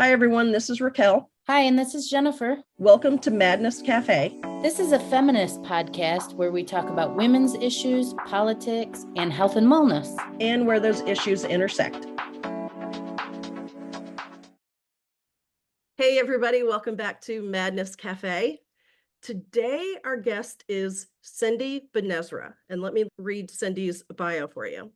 Hi, everyone. This is Raquel. Hi, and this is Jennifer. Welcome to Madness Cafe. This is a feminist podcast where we talk about women's issues, politics, and health and wellness. And where those issues intersect. Hey, everybody. Welcome back to Madness Cafe. Today, our guest is Cindy Benezera. And let me read Cindy's bio for you.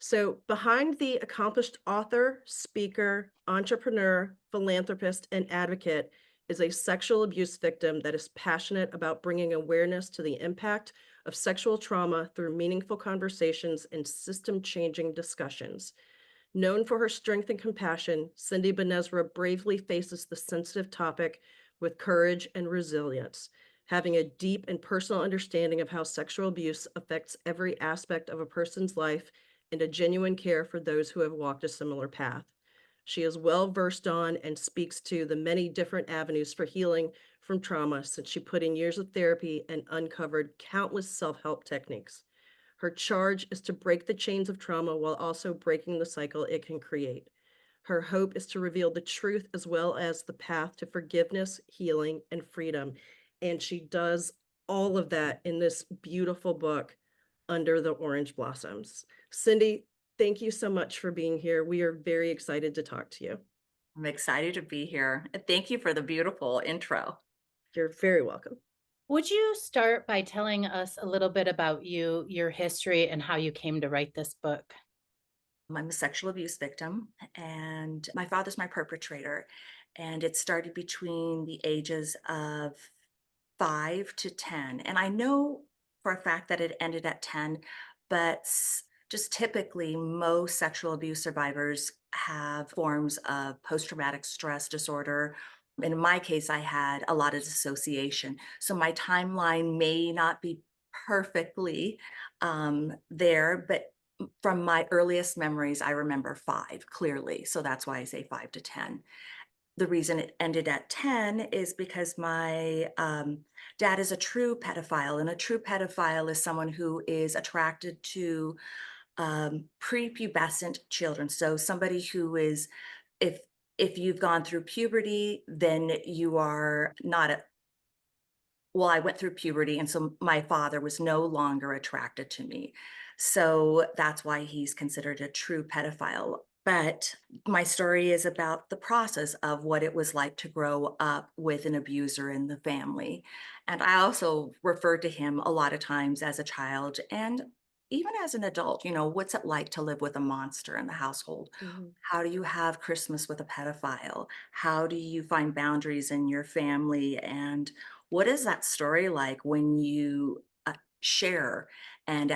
So, behind the accomplished author, speaker, entrepreneur, philanthropist, and advocate is a sexual abuse victim that is passionate about bringing awareness to the impact of sexual trauma through meaningful conversations and system-changing discussions. Known for her strength and compassion, Cindy Benezra bravely faces the sensitive topic with courage and resilience, having a deep and personal understanding of how sexual abuse affects every aspect of a person's life and a genuine care for those who have walked a similar path. She is well versed on and speaks to the many different avenues for healing from trauma since she put in years of therapy and uncovered countless self-help techniques. Her charge is to break the chains of trauma while also breaking the cycle it can create. Her hope is to reveal the truth as well as the path to forgiveness, healing, and freedom. And she does all of that in this beautiful book, Under the Orange Blossoms. Cindy, thank you so much for being here. We are very excited to talk to you. I'm excited to be here. And thank you for the beautiful intro. You're very welcome. Would you start by telling us a little bit about you, your history, and how you came to write this book? I'm a sexual abuse victim, and my father's my perpetrator. And it started between the ages of 5 to 10. And I know for a fact that it ended at 10, but just typically, most sexual abuse survivors have forms of post traumatic stress disorder. And in my case, I had a lot of dissociation. So my timeline may not be perfectly there, but from my earliest memories, I remember 5 clearly. So that's why I say 5 to 10. The reason it ended at 10 is because my dad is a true pedophile, and a true pedophile is someone who is attracted to prepubescent children. So somebody who is, if if you've gone through puberty, then you are not a, well, I went through puberty, and so my father was no longer attracted to me. So that's why he's considered a true pedophile. But my story is about the process of what it was like to grow up with an abuser in the family. And I also referred to him a lot of times as a child and even as an adult. What's it like to live with a monster in the household? Mhm. How do you have Christmas with a pedophile? How do you find boundaries in your family? And what is that story like when you share and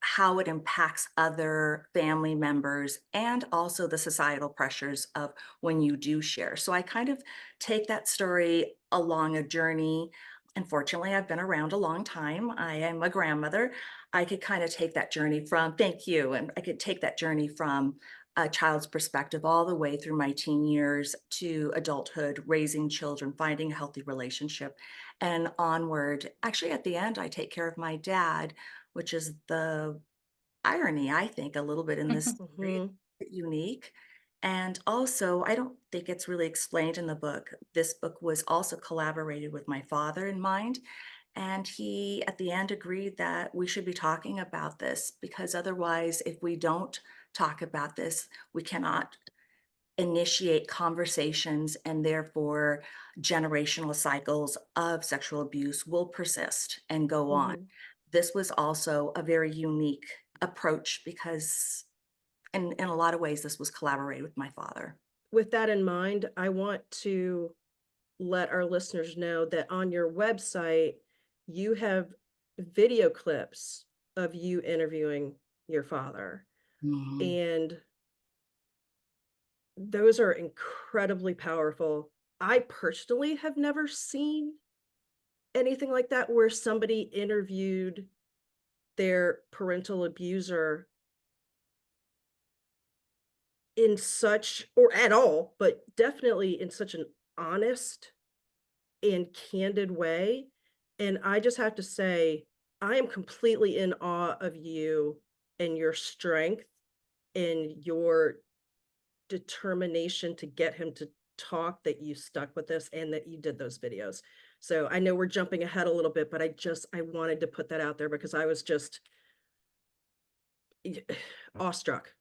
how it impacts other family members and also the societal pressures of when you do share? So I kind of take that story along a journey. Unfortunately, I've been around a long time. I am a grandmother. I could kind of take that journey from, thank you, and I could take that journey from a child's perspective all the way through my teen years to adulthood, raising children, finding a healthy relationship, and onward. Actually, at the end, I take care of my dad, which is the irony, I think, a little bit in this story. Mhm. It's unique. And also, I don't think it's really explained in the book. This book was also collaborated with my father in mind. And he, at the end, agreed that we should be talking about this because otherwise, if we don't talk about this, we cannot initiate conversations, and therefore generational cycles of sexual abuse will persist and go on. Mhm. This was also a very unique approach because in a lot of ways this was collaborated with my father. With that in mind, I want to let our listeners know that on your website, you have video clips of you interviewing your father. Mhm. And those are incredibly powerful. I personally have never seen anything like that where somebody interviewed their parental abuser in such, or at all, but definitely in such an honest and candid way. And I just have to say, I am completely in awe of you and your strength and your determination to get him to talk that you stuck with this and that you did those videos. So I know we're jumping ahead a little bit, but I wanted to put that out there because I was just awestruck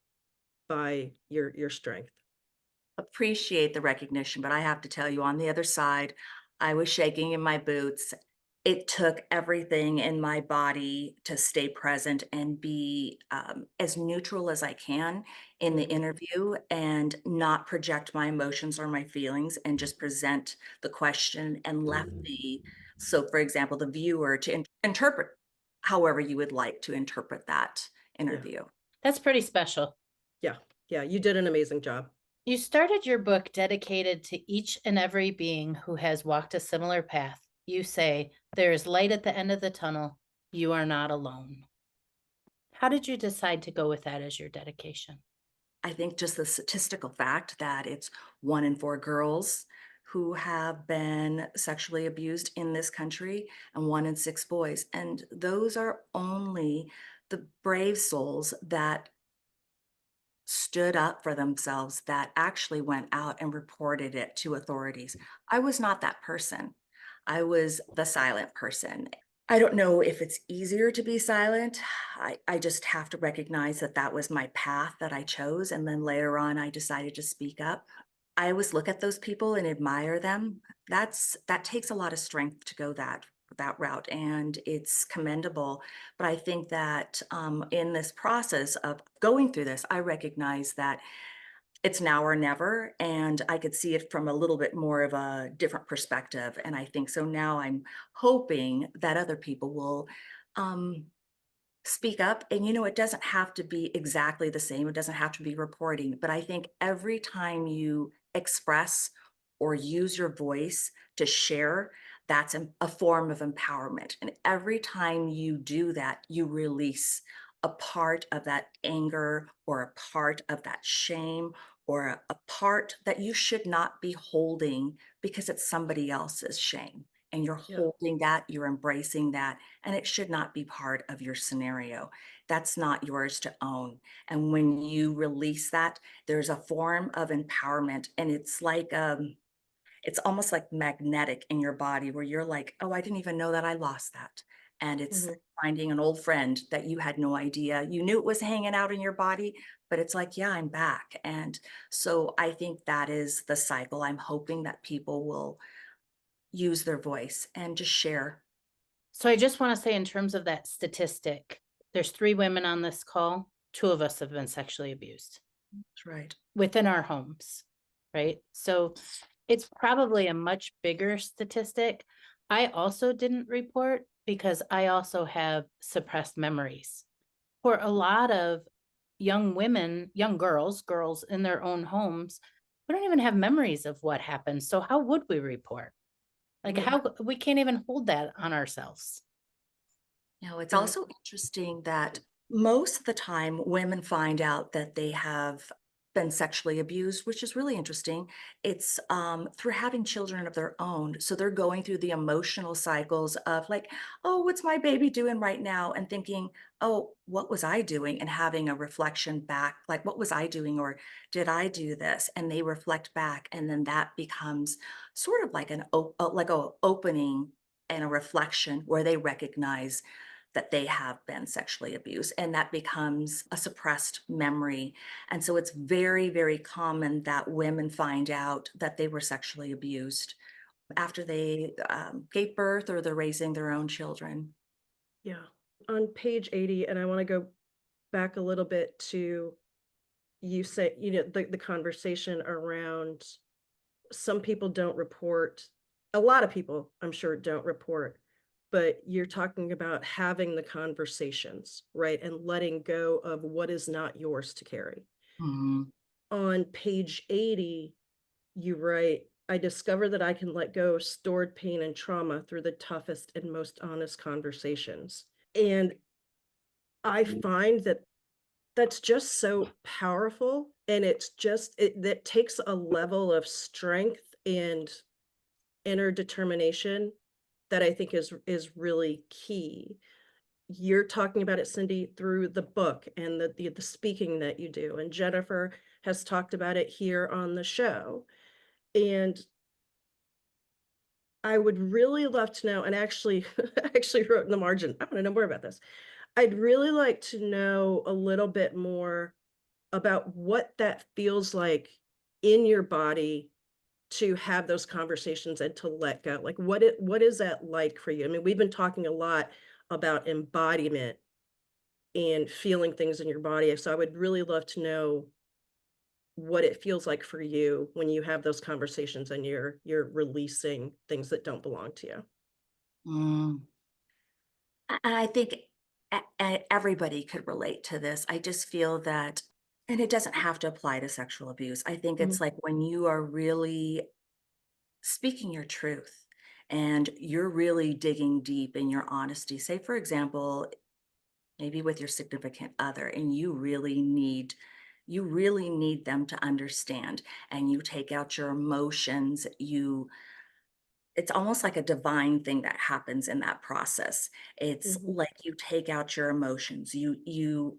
by your strength. Appreciate the recognition, but I have to tell you, on the other side, I was shaking in my boots. It took everything in my body to stay present and be as neutral as I can in the Mhm. interview and not project my emotions or my feelings and just present the question and left so for example, the viewer to interpret however you would like to interpret that Yeah. interview. That's pretty special. Yeah. Yeah. You did an amazing job. You started your book dedicated to each and every being who has walked a similar path. You say, there is light at the end of the tunnel. You are not alone. How did you decide to go with that as your dedication? I think just the statistical fact that it's 1 in 4 girls who have been sexually abused in this country and 1 in 6 boys, and those are only the brave souls that stood up for themselves, that actually went out and reported it to authorities. I was not that person. I was the silent person. I don't know if it's easier to be silent. I just have to recognize that that was my path that I chose. And then later on, I decided to speak up. I always look at those people and admire them. That takes a lot of strength to go that route, and it's commendable. But I think that in this process of going through this, I recognize that it's now or never, and I could see it from a little bit more of a different perspective, and I think so now I'm hoping that other people will, um, speak up. And, it doesn't have to be exactly the same, it doesn't have to be reporting, but I think every time you express or use your voice to share, that's a form of empowerment, and every time you do that, you release a part of that anger or a part of that shame or a part that you should not be holding because it's somebody else's shame, and you're Yeah. holding that, you're embracing that, and it should not be part of your scenario. That's not yours to own. And when you release that, there's a form of empowerment, and it's almost like magnetic in your body where you're like, oh, I didn't even know that I lost that. And it's Mhm. like finding an old friend that you had no idea. You knew it was hanging out in your body, but it's like, yeah, I'm back. And so I think that is the cycle. I'm hoping that people will use their voice and just share. So I just want to say, in terms of that statistic, there's 3 women on this call. 2 of us have been sexually abused That's right. within our homes, right? So it's probably a much bigger statistic. I also didn't report because I also have suppressed memories. For a lot of young women, young girls in their own homes, we don't even have memories of what happened. So how would we report? Like, Mhm. how we can't even hold that on ourselves. It's Yeah. also interesting that most of the time women find out that they have been sexually abused, which is really interesting. It's through having children of their own. So they're going through the emotional cycles of like, oh, what's my baby doing right now? And thinking, oh, what was I doing? And having a reflection back, like, what was I doing? Or did I do this? And they reflect back. And then that becomes sort of like like a opening and a reflection where they recognize that they have been sexually abused, and that becomes a suppressed memory. And so it's very, very common that women find out that they were sexually abused after they gave birth or they're raising their own children. Yeah. On page 80, and I want to go back a little bit to you say, the conversation around some people don't report. A lot of people, I'm sure, don't report, but you're talking about having the conversations, right? And letting go of what is not yours to carry. Mhm. On page 80, you write, I discover that I can let go of stored pain and trauma through the toughest and most honest conversations. And I find that that's just so powerful. And it's just, that takes a level of strength and inner determination that I think is really key. You're talking about it, Cindy, through the book and the speaking that you do. And Jennifer has talked about it here on the show. And I would really love to know, and actually, I actually wrote in the margin, I want to know more about this. I'd really like to know a little bit more about what that feels like in your body to have those conversations and to let go. Like what is that like for you? I mean, we've been talking a lot about embodiment and feeling things in your body. So I would really love to know what it feels like for you when you have those conversations and you're releasing things that don't belong to you. Mm. And I think everybody could relate to this. I just feel that, and it doesn't have to apply to sexual abuse. I think it's Mhm, like when you are really speaking your truth and you're really digging deep in your honesty. Say, for example, maybe with your significant other, and you really need them to understand, and you take out your emotions. It's almost like a divine thing that happens in that process. It's mhm, like you take out your emotions, you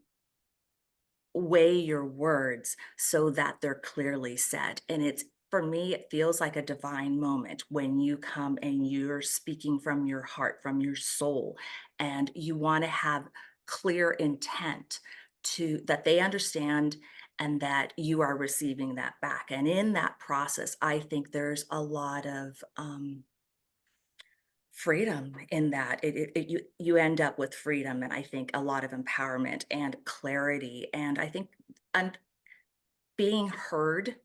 weigh your words so that they're clearly said. And it's, for me, it feels like a divine moment when you come and you're speaking from your heart, from your soul, and you want to have clear intent to that they understand and that you are receiving that back. And in that process, I think there's a lot of freedom in that. You end up with freedom, and I think a lot of empowerment and clarity, and I think and being heard.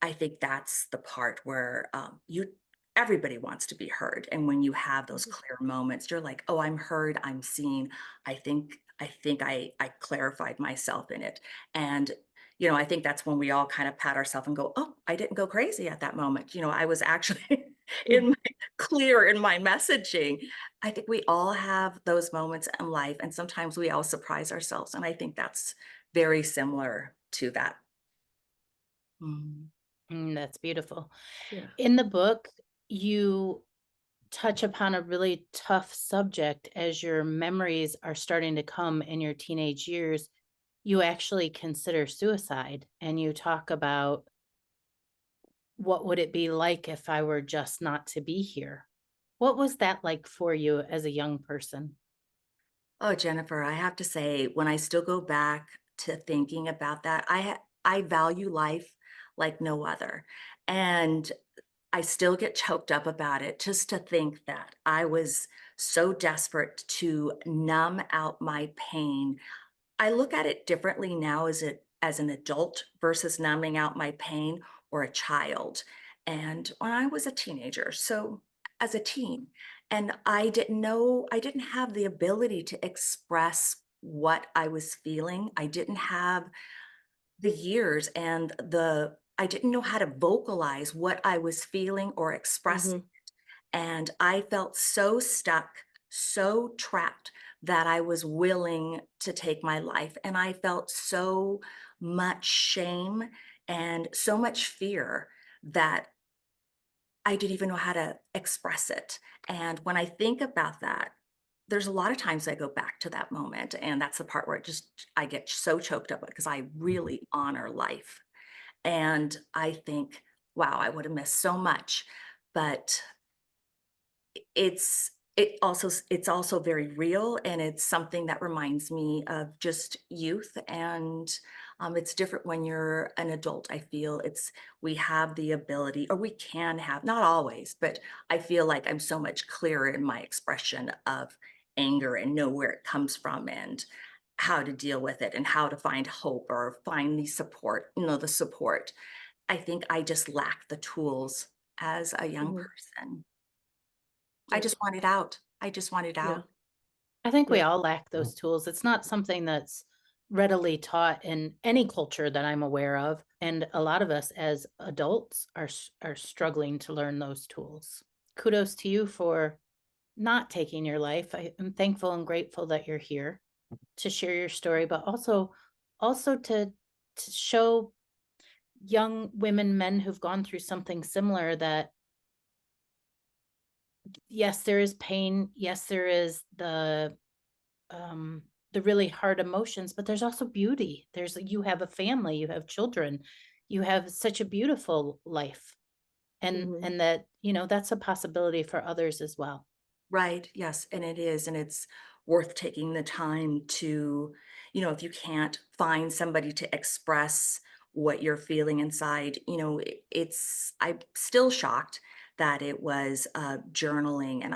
I think that's the part where you everybody wants to be heard, and when you have those mhm, clear moments, you're like, oh, I'm heard, I'm seen. I think I clarified myself in it. And I think that's when we all kind of pat ourselves and go, oh, I didn't go crazy at that moment. I was actually mm, clear in my messaging. I think we all have those moments in life, and sometimes we all surprise ourselves, and I think that's very similar to that. Mm. That's beautiful. yeah. In the book, you touch upon a really tough subject as your memories are starting to come in your teenage years. You actually consider suicide and you talk about what would it be like if I were just not to be here? What was that like for you as a young person? Oh, Jennifer, I have to say, when I still go back to thinking about that, I value life like no other. And I still get choked up about it just to think that I was so desperate to numb out my pain. I look at it differently now as an adult versus numbing out my pain, or a child. And when I was a teenager, so as a teen, and I didn't have the ability to express what I was feeling. I didn't have the years and the I didn't know how to vocalize what I was feeling or express, Mhm, and I felt so stuck, so trapped, that I was willing to take my life. And I felt so much shame and so much fear that I didn't even know how to express it. And when I think about that, there's a lot of times I go back to that moment. And that's the part where I get so choked up because I really honor life. And I think, wow, I would have missed so much. But it's also very real, and it's something that reminds me of just youth. And it's different when you're an adult. I feel we have the ability, or we can have, not always, but I feel like I'm so much clearer in my expression of anger and know where it comes from and how to deal with it and how to find hope or find the support. I think I just lack the tools as a young mhm, person. I yep, just want it out. I just want it yeah, out. I think we yep, all lack those tools. It's not something that's readily taught in any culture that I'm aware of, and a lot of us as adults are struggling to learn those tools. Kudos to you for not taking your life. I am thankful and grateful that you're here to share your story, but also to show young women, men who've gone through something similar that yes, there is pain. Yes, there is the um the really hard emotions, but there's also beauty. You have a family, you have children, you have such a beautiful life. Mhm. And that, that's a possibility for others as well. Right, yes, and it is, and it's worth taking the time to, if you can't find somebody to express what you're feeling inside, I'm still shocked that it was journaling. And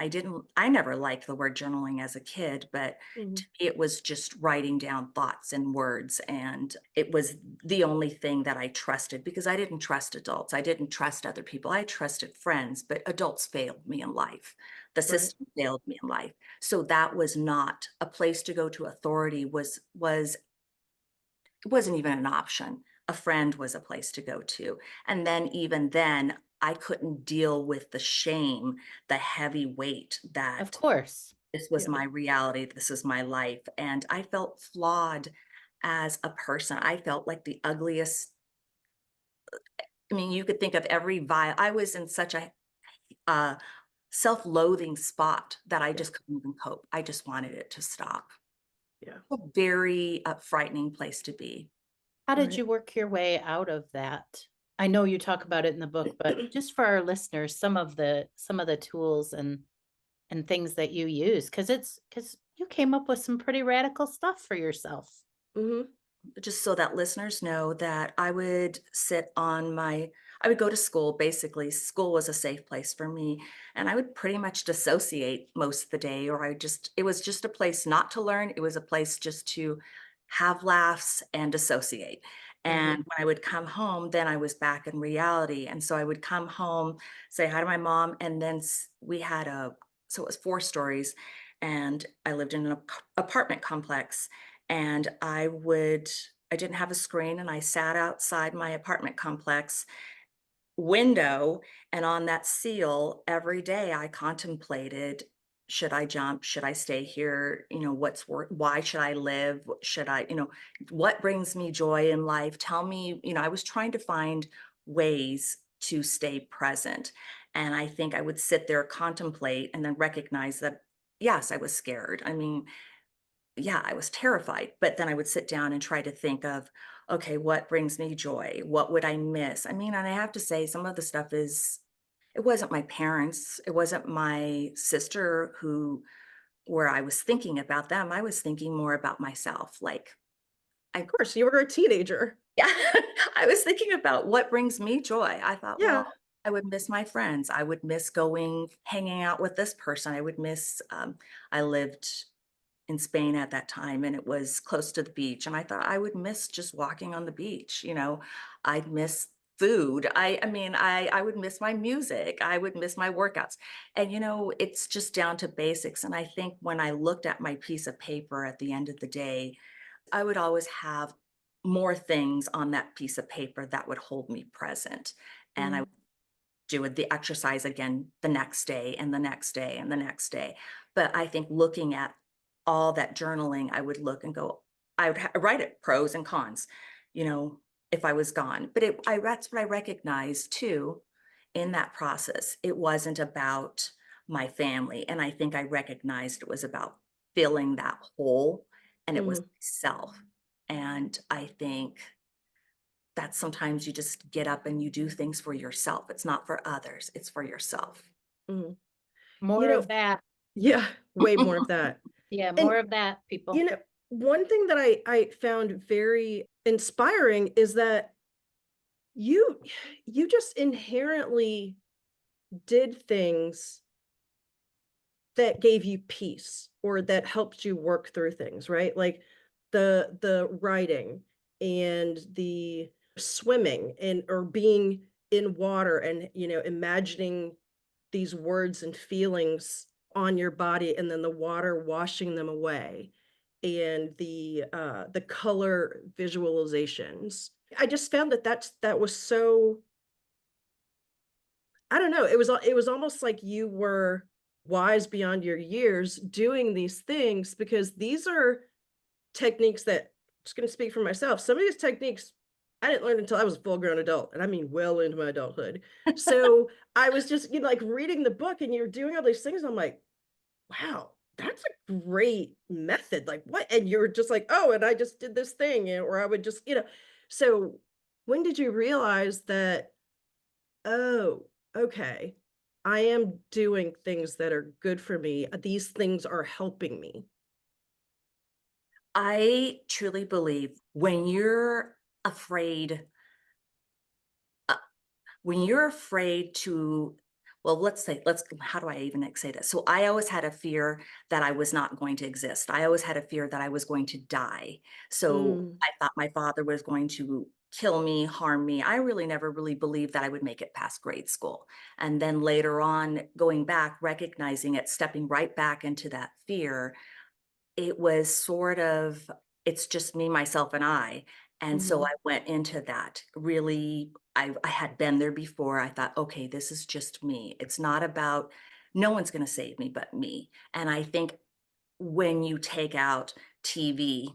I never liked the word journaling as a kid, but to Mhm. me, it was just writing down thoughts and words. And it was the only thing that I trusted because I didn't trust adults. I didn't trust other people. I trusted friends, but adults failed me in life. The Right. system failed me in life. So that was not a place to go to. Authority was it wasn't even an option. A friend was a place to go to. And then even then, I couldn't deal with the shame, the heavy weight Of that course. this was Yeah. my reality, this is my life. And I felt flawed as a person. I felt like the ugliest. I mean, you could think of every vile. I was in such a uh, self-loathing spot that I Yeah. just couldn't even cope. I just wanted it to stop. Yeah. A very, frightening place to be. How did Right. you work your way out of that? I know you talk about it in the book, but just for our listeners, some of the tools and things that you use, because you came up with some pretty radical stuff for yourself. Mhm. Just so that listeners know that I would go to school. Basically, school was a safe place for me, and I would pretty much dissociate most of the day, or it was just a place not to learn. It was a place just to have laughs and dissociate. And Mhm. when I would come home, then I was back in reality. And so I would come home, say hi to my mom, and then we had so it was 4 stories, and I lived in an apartment complex. And I didn't have a screen, and I sat outside my apartment complex window, and on that seal every day I contemplated, should I jump? Should I stay here? Why should I live? What brings me joy in life? Tell me, I was trying to find ways to stay present. And I think I would sit there, contemplate, and then recognize that, yes, I was scared. I mean, yeah, I was terrified, but then I would sit down and try to think of, okay, what brings me joy? What would I miss? I mean, and I have to say, some of the stuff it wasn't my parents, it wasn't my sister where I was thinking about them. I was thinking more about myself. Like, Of course, you were a teenager. yeah, I was thinking about what brings me joy. I thought, Yeah. well, I would miss my friends. I would miss hanging out with this person. I lived in Spain at that time, and it was close to the beach, and I thought I would miss just walking on the beach. I'd miss food. I mean, I would miss my music. I would miss my workouts. And it's just down to basics. And I think when I looked at my piece of paper at the end of the day, I would always have more things on that piece of paper that would hold me present. And I Mhm. do the exercise again the next day and the next day and the next day. But I think looking at all that journaling, I would look and go, write it pros and cons, you know, if I was gone. But that's what I recognized too in that process. It wasn't about my family. And I think I recognized it was about filling that hole, and it was Mhm. self. And I think that sometimes you just get up and you do things for yourself. It's not for others, it's for yourself. Mhm. You More know of that. yeah, way more of that. Yeah, And, more of that, you people. know, one thing that I found very inspiring is that you you just inherently did things that gave you peace or that helped you work through things, right? Like the writing and the swimming and or being in water and imagining these words and feelings on your body and then the water washing them away and the color visualizations. I just found that that was so I don't know, it was almost like you were wise beyond your years doing these things because these are techniques that just gonna speak for myself. Some of these techniques I didn't learn until I was a full-grown adult, and I mean well into my adulthood. So, I was just, like, reading the book and you're doing all these things, I'm like, "Wow." that's a great method. Like, what? And you're just like, oh, and I just did this thing, or I would just, So when did you realize that, oh, okay, I am doing things that are good for me. These things are helping me. I truly believe afraid uh, when you're afraid to, well, how do I even say this? So I always had a fear that I was not going to exist. I always had a fear that I was going to die. So Mm, I thought my father was going to kill me, harm me. I really never really believed that I would make it past grade school. And then later on, going back, recognizing it, stepping right back into that fear, it was sort of, it's just me, myself, and I. And so I mhm, went into that really, I had been there before. I thought, okay, this is just me. It's not about, no one's going to save me but me. And I think when you take out TV,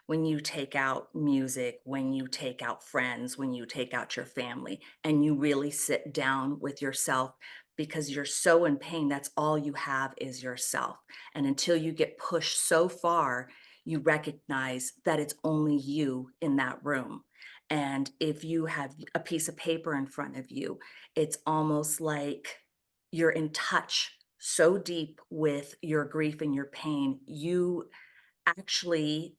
when you take out music, when you take out friends, when you take out your family, and you really sit down with yourself because you're so in pain, that's all you have is yourself. And until you get pushed so far, you recognize that it's only you in that room. And if you have a piece of paper in front of you, it's almost like you're in touch so deep with your grief and your pain. You actually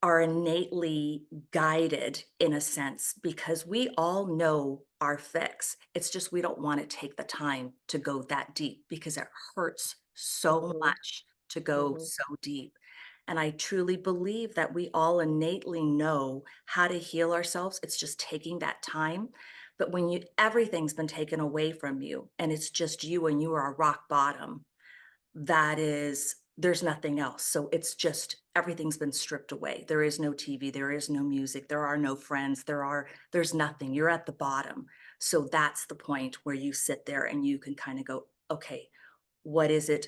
are innately guided in a sense because we all know our fix. It's just we don't want to take the time to go that deep because it hurts so mhm, much to go mhm, so deep. And I truly believe that we all innately know how to heal ourselves. It's just taking that time. But when everything's been taken away from you and it's just you and you are a rock bottom, there's nothing else. So it's just everything's been stripped away. There is no TV, there is no music, there are no friends, there's nothing. You're at the bottom. So that's the point where you sit there and you can kind of go, okay, what is it?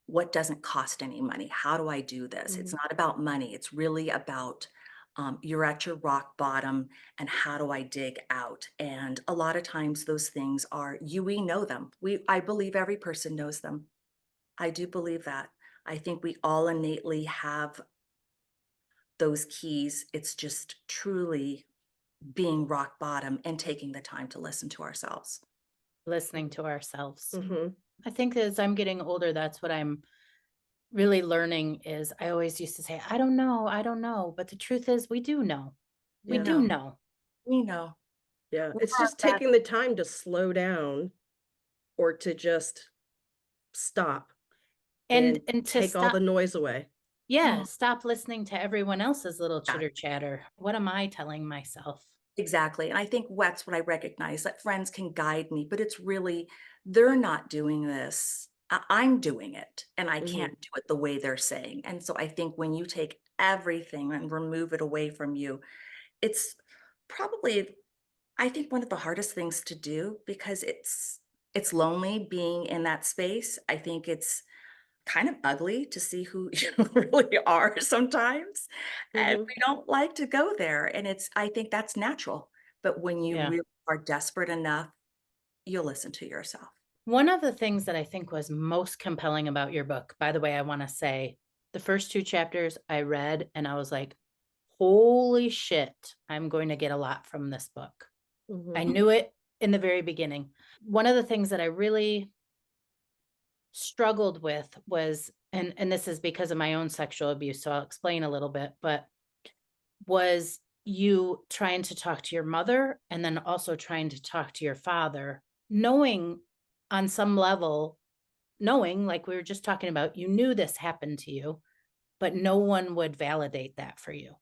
What doesn't cost any money? How do I do this? It's mhm, not about money. It's really about you're at your rock bottom and how do I dig out? And a lot of times those things are we know them. I believe every person knows them. I do believe that. I think we all innately have those keys. It's just truly being rock bottom and taking the time to listen to ourselves. Listening to ourselves. mhm. I think as I'm getting older, that's what I'm really learning is I always used to say, I don't know, I don't know. But the truth is we do know. We We Yeah, do know. know. We know. yeah. We're It's our just best. taking the time to slow down or to just stop And and and to take all stop, the noise away. yeah, Yeah, stop listening to everyone else's little exactly. chitter chatter. What am I telling myself? Exactly. And I think that's what I recognize that friends can guide me, but it's really, they're not doing this. I'm doing it and I Mhm, can't do it the way they're saying. And so I think when you take everything and remove it away from you, it's probably, I think, one of the hardest things to do because it's lonely being in that space. I think it's kind of ugly to see who you really are sometimes, and mhm, we don't like to go there, and I think that's natural, but when you Yeah. really are desperate enough, you'll listen to yourself. One of the things that I think was most compelling about your book, by the way, I want to say the first two chapters I read and I was like, holy shit, I'm going to get a lot from this book. I mhm, knew it in the very beginning. One of the things that I really struggled with was, and this is because of my own sexual abuse, so I'll explain a little bit, but was you trying to talk to your mother and then also trying to talk to your father, knowing on some level, knowing like we were just talking about, you knew this happened to you, but no one would validate that for you.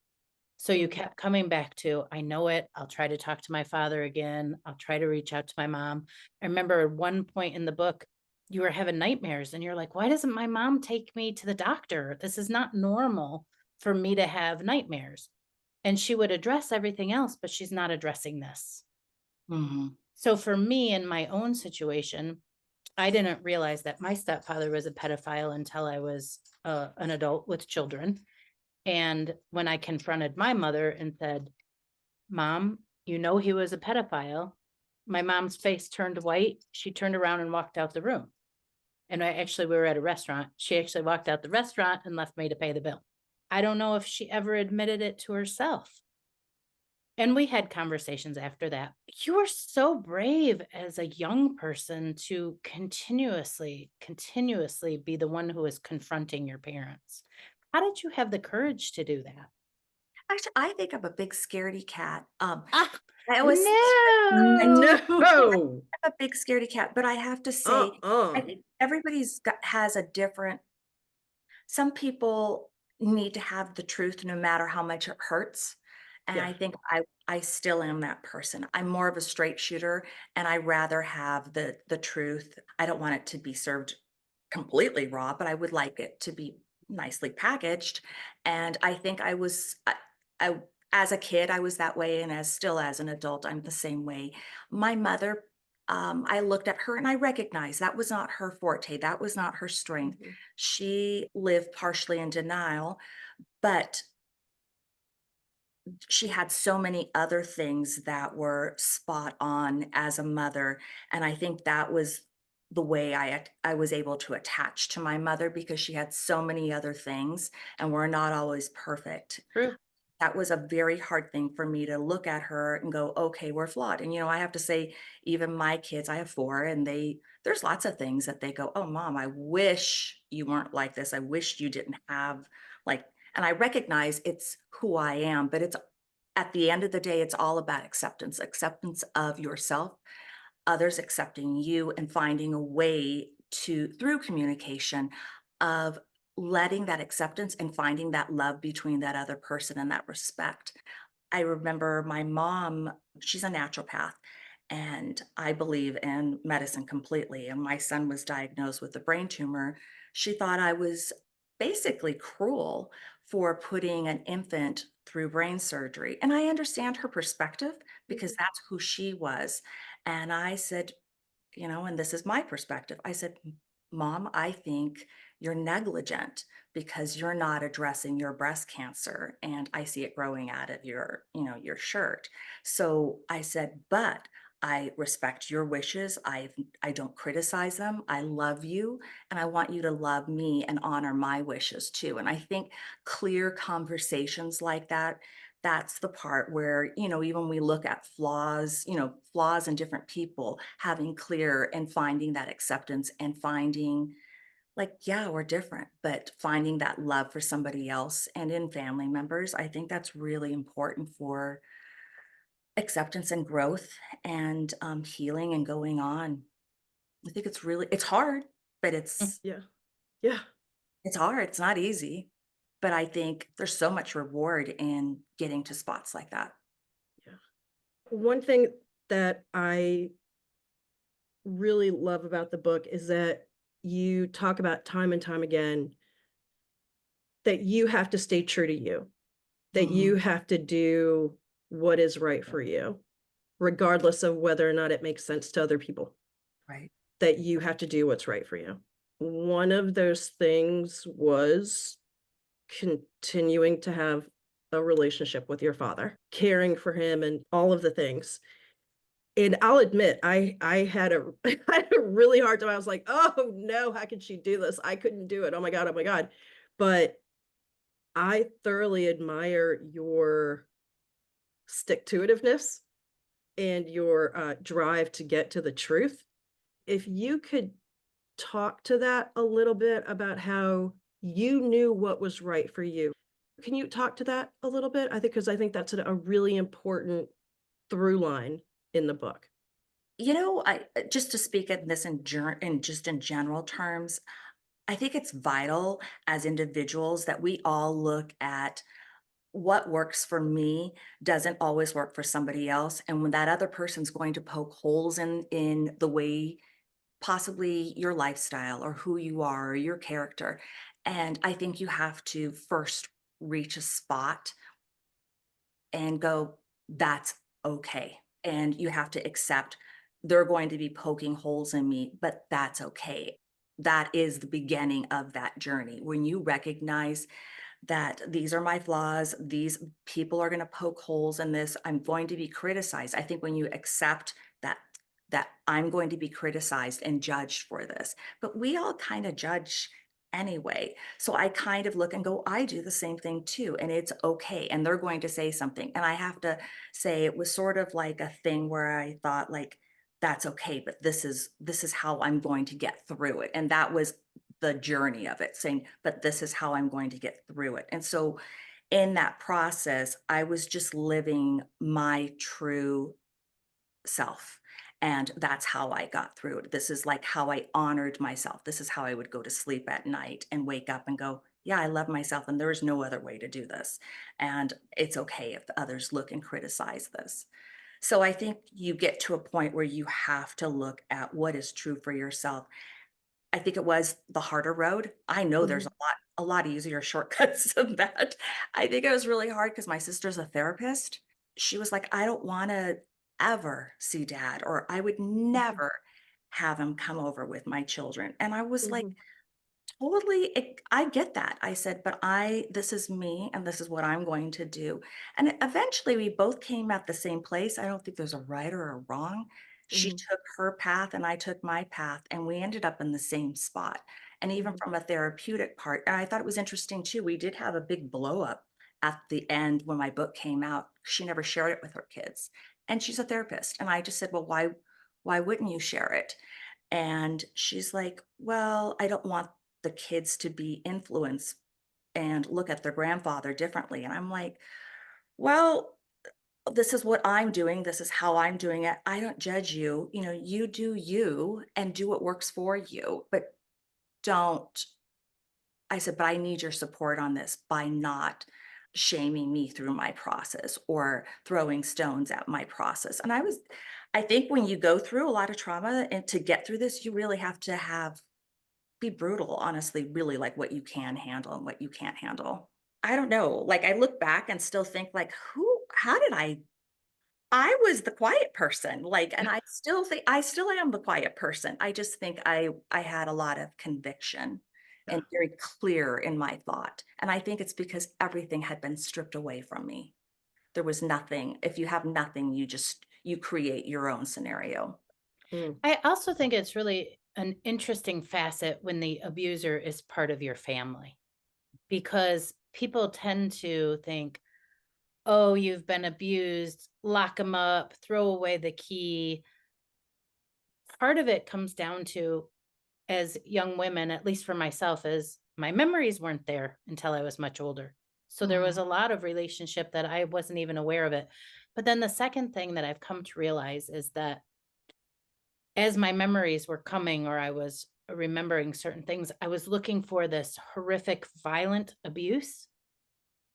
So you mm, kept coming back to, I know it. I'll try to talk to my father again. I'll try to reach out to my mom. I remember at one point in the book, you were having nightmares and you're like, why doesn't my mom take me to the doctor? This is not normal for me to have nightmares. And she would address everything else, but she's not addressing this. Mhm. So for me in my own situation, I didn't realize that my stepfather was a pedophile until I was an adult with children. And when I confronted my mother and said, Mom, you know he was a pedophile, my mom's face turned white. She turned around and walked out the room. And we were at a restaurant. She actually walked out the restaurant and left me to pay the bill. I don't know if she ever admitted it to herself. And we had conversations after that. You are so brave as a young person to continuously be the one who is confronting your parents. How did you have the courage to do that? Actually, I think I'm a big scaredy cat. Ah, I always no. No. I'm a big scaredy cat, but I have to say, I Uh-uh. think has a different. Some people need to have the truth no matter how much it hurts. And Yeah. I think I still am that person. I'm more of a straight shooter and I rather have the truth. I don't want it to be served completely raw, but I would like it to be nicely packaged. And I think I as a kid I was that way, and as still as an adult I'm the same way. My mother, I looked at her and I recognized that was not her forte. That was not her strength. Mhm. She lived partially in denial, but she had so many other things that were spot on as a mother, and I think that was the way I was able to attach to my mother because she had so many other things, and we're not always perfect. True. That was a very hard thing for me to look at her and go, "Okay, we're flawed." And, I have to say, even my kids, I have 4, and there's lots of things that they go, "Oh, mom, I wish you weren't like this. I wish you didn't have like," and I recognize it's who I am, but it's at the end of the day, it's all about acceptance, acceptance of yourself, others accepting you, and finding a way to, through communication, of letting that acceptance and finding that love between that other person and that respect. I remember my mom, she's a naturopath, and I believe in medicine completely. And my son was diagnosed with a brain tumor. She thought I was basically cruel for putting an infant through brain surgery. And I understand her perspective because Mhm. that's who she was. And I said, and this is my perspective. I said, Mom, I think you're negligent because you're not addressing your breast cancer. And I see it growing out of your shirt. So I said, but I respect your wishes. I don't criticize them. I love you and I want you to love me and honor my wishes too. And I think clear conversations like that, that's the part where, even we look at flaws in different people, having clear and finding that acceptance and finding, like, yeah, we're different, but finding that love for somebody else and in family members, I think that's really important for acceptance and growth and healing and going on. I think it's hard, but Mm. Yeah. Yeah. it's hard. It's not easy. But I think there's so much reward in getting to spots like that. Yeah. One thing that I really love about the book is that you talk about time and time again that you have to stay true to you, that you Mhm. have to do what is right for you, regardless of whether or not it makes sense to other people, Right. that you have to do what's right for you. One of those things was continuing to have a relationship with your father, caring for him and all of the things. And I'll admit, I had a I had a really hard time. I was like, "Oh, no, how could she do this? I couldn't do it. Oh my god, oh my god." But I thoroughly admire your stick to itiveness and your, drive to get to the truth. If you could talk to that a little bit about how you knew what was right for you. Can you talk to that a little bit? I think that's a really important through line in the book. I just to speak in this in just in general terms, I think it's vital as individuals that we all look at what works for me doesn't always work for somebody else. And when that other person's going to poke holes in the way, possibly your lifestyle or who you are or your character. And I think you have to first reach a spot and go, that's okay. And you have to accept they're going to be poking holes in me, but that's okay. That is the beginning of that journey. When you recognize that these are my flaws, these people are going to poke holes in this, I'm going to be criticized. I think when you accept that that I'm going to be criticized and judged for this. But we all kind of judge anyway. So I kind of look and go, I do the same thing too. And it's okay. And they're going to say something. And I have to say it was sort of like a thing where I thought like, that's okay, but this is how I'm going to get through it. And that was the journey of it, saying, but this is how I'm going to get through it. And so in that process, I was just living my true self. And that's how I got through it. This is like how I honored myself. This is how I would go to sleep at night and wake up and go, yeah, I love myself. And there is no other way to do this. And it's okay if others look and criticize this. So I think you get to a point where you have to look at what is true for yourself. I think it was the harder road. I know there's Mhm. a lot easier shortcuts than that. I think it was really hard because my sister's a therapist. She was like, "I don't wanna ever see dad," or, "I would Mhm. never have him come over with my children." And I was like, Mhm. totally, I get that. I said, "But this is me, and this is what I'm going to do." And eventually, we both came at the same place. I don't think there's a right or a wrong. She Mhm. took her path, and I took my path, and we ended up in the same spot. And even Mhm. from a therapeutic part, and I thought it was interesting too. We did have a big blow up at the end when my book came out. She never shared it with her kids, and she's a therapist. And I just said, "Well, why wouldn't you share it?" And she's like, "Well, I don't want the kids to be influenced and look at their grandfather differently." And I'm like, "Well, this is what I'm doing. This is how I'm doing it. I don't judge you. You know, you do you and do what works for you, but don't." I said, "But I need your support on this by not shaming me through my process or throwing stones at my process." And I think when you go through a lot of trauma and to get through this, you really have to be brutal, honestly, really like what you can handle and what you can't handle. I don't know. Like I look back and still think like, how did I was the quiet person. Like, and I still think I still am the quiet person. I just think I had a lot of conviction Yeah. and very clear in my thought. And I think it's because everything had been stripped away from me. There was nothing. If you have nothing, you create your own scenario. Mm. I also think it's really an interesting facet when the abuser is part of your family because people tend to think, oh, you've been abused, lock them up, throw away the key. Part of it comes down to, as young women, at least for myself, is my memories weren't there until I was much older. So there was Mhm. a lot of relationship that I wasn't even aware of it. But then the second thing that I've come to realize is that as my memories were coming or I was remembering certain things, I was looking for this horrific, violent abuse.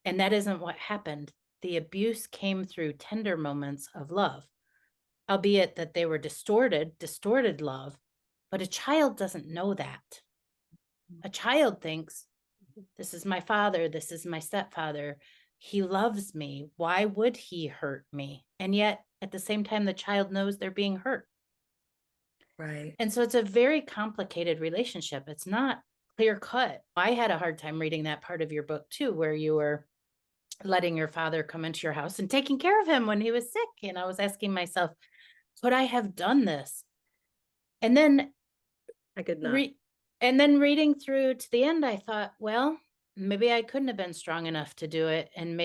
And that isn't what happened. The abuse came through tender moments of love, albeit that they were distorted love. But a child doesn't know that. A child thinks, this is my father, this is my stepfather. He loves me. Why would he hurt me? And yet, at the same time, the child knows they're being hurt. Right. And so it's a very complicated relationship. It's not clear cut. I had a hard time reading that part of your book too, where you were letting your father come into your house and taking care of him when he was sick. And I was asking myself, could I have done this? And then I could not. re- and then reading through to the end, I thought, well, maybe I couldn't have been strong enough to do it. And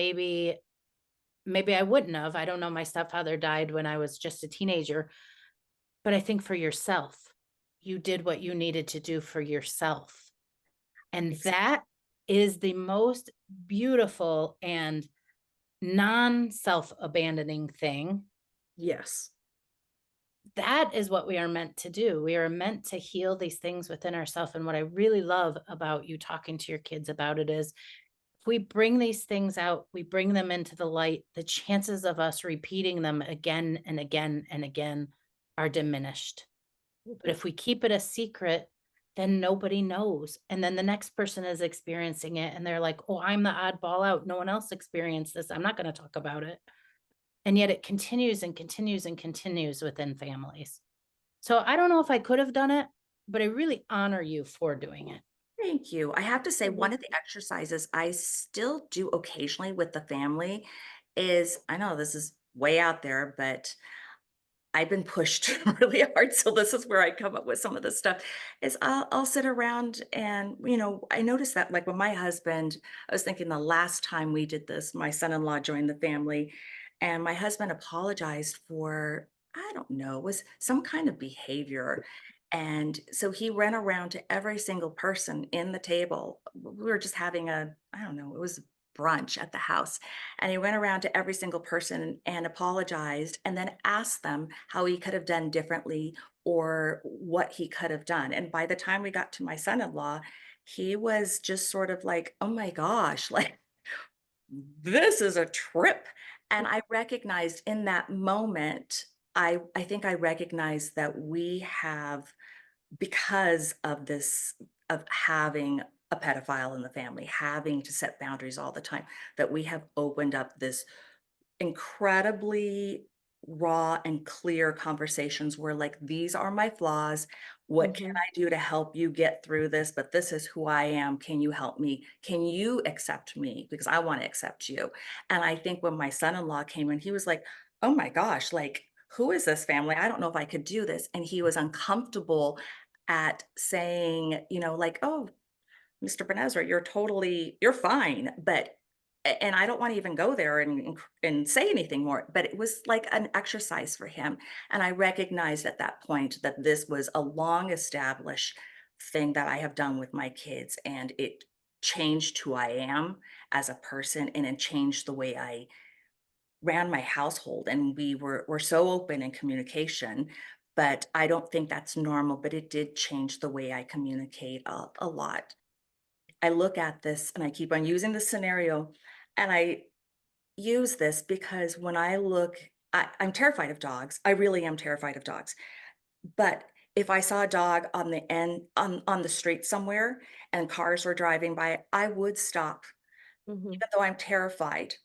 maybe I wouldn't have. I don't know. My stepfather died when I was just a teenager. But I think for yourself, you did what you needed to do for yourself. And Ex- that is the most beautiful and non self abandoning thing. Yes. That is what we are meant to do. We are meant to heal these things within ourselves. And what I really love about you talking to your kids about it is if we bring these things out, we bring them into the light, the chances of us repeating them again and again and again are diminished. But Mhm. if we keep it a secret, then nobody knows. And then the next person is experiencing it and they're like, oh, I'm the oddball out. No one else experienced this. I'm not going to talk about it. And yet it continues and continues and continues within families. So I don't know if I could have done it, but I really honor you for doing it. Thank you. I have to say, one Mhm. of the exercises I still do occasionally with the family is I know this is way out there, but I've been pushed really hard, so this is where I come up with some of this stuff, is I'll sit around and, I noticed that, like, when my husband I was thinking the last time we did this, my son-in-law joined the family, and my husband apologized for, I don't know, it was some kind of behavior, and so he went around to every single person in the table. We were just having I don't know, it was brunch at the house, and he went around to every single person and apologized and then asked them how he could have done differently or what he could have done. And by the time we got to my son-in-law, he was just sort of like, oh my gosh, like, this is a trip. And I recognized in that moment, I think I recognized that we have, because of this, of having a pedophile in the family, having to set boundaries all the time, that we have opened up this incredibly raw and clear conversations where, like, these are my flaws. What can Mhm. I do to help you get through this? But this is who I am. Can you help me? Can you accept me? Because I want to accept you. And I think when my son-in-law came in, he was like, oh my gosh, like, who is this family? I don't know if I could do this. And he was uncomfortable at saying, like, oh, Mr. Benezra, you're fine, but and I don't wanna even go there and say anything more, but it was like an exercise for him, and I recognized at that point that this was a long established thing that I have done with my kids, and it changed who I am as a person, and it changed the way I ran my household, and we're so open in communication, but I don't think that's normal, but it did change the way I communicate a lot. I look at this and I keep on using the scenario, and I use this because when I look, I'm terrified of dogs. I really am terrified of dogs. But if I saw a dog on the end on the street somewhere and cars were driving by, I would stop. Mhm. Even though I'm terrified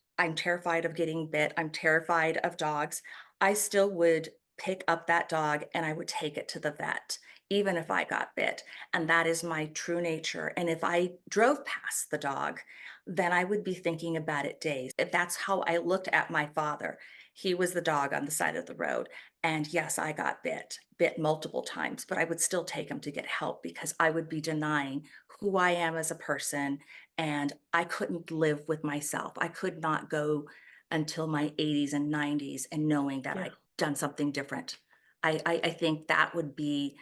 of getting bit, I'm terrified of dogs, I still would pick up that dog and I would take it to the vet, even if I got bit. And that is my true nature. And if I drove past the dog, then I would be thinking about it days. If that's how I looked at my father. He was the dog on the side of the road. And yes, I got bit multiple times, but I would still take him to get help because I would be denying who I am as a person, and I couldn't live with myself. I could not go until my 80s and 90s and knowing that Yeah, I'd done something different. I think that would be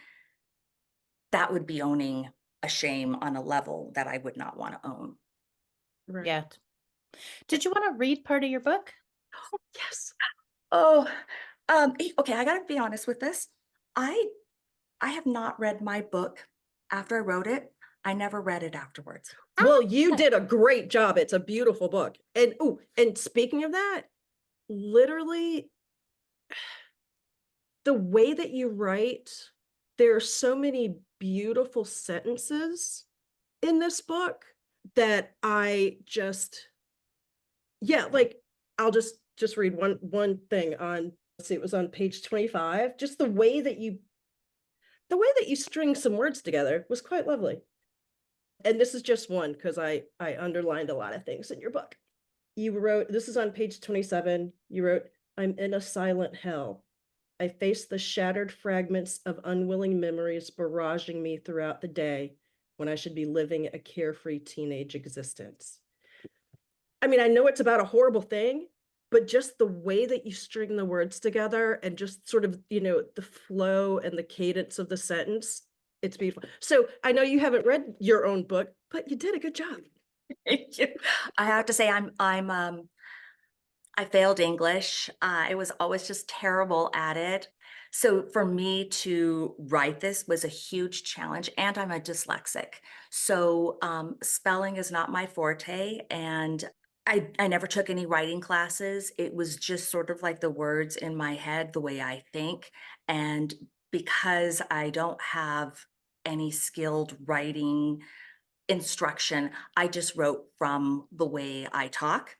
owning a shame on a level that I would not want to own. right. Yeah. Did you want to read part of your book? Yes. Oh, okay, I gotta be honest with this. I I have not read my book after I wrote it. I never read it afterwards. Well, you Ah, did a great job. It's a beautiful book. And and speaking of that, literally the way that you write, there are so many beautiful sentences in this book that I just yeah, like I'll just read one thing on let's see, it was on page 25. Just the way that you string some words together was quite lovely. And this is just one because I underlined a lot of things in your book. You wrote, this is on page 27. You wrote, I'm in a silent hell. I face the shattered fragments of unwilling memories barraging me throughout the day when I should be living a carefree teenage existence. I mean, I know it's about a horrible thing, but just the way that you string the words together and just sort of, the flow and the cadence of the sentence, it's beautiful. So I know you haven't read your own book, but you did a good job. Thank you. I have to say I failed English. I was always just terrible at it. So for me to write this was a huge challenge, and I'm a dyslexic. So spelling is not my forte, and I never took any writing classes. It was just sort of like the words in my head, the way I think. And because I don't have any skilled writing instruction, I just wrote from the way I talk.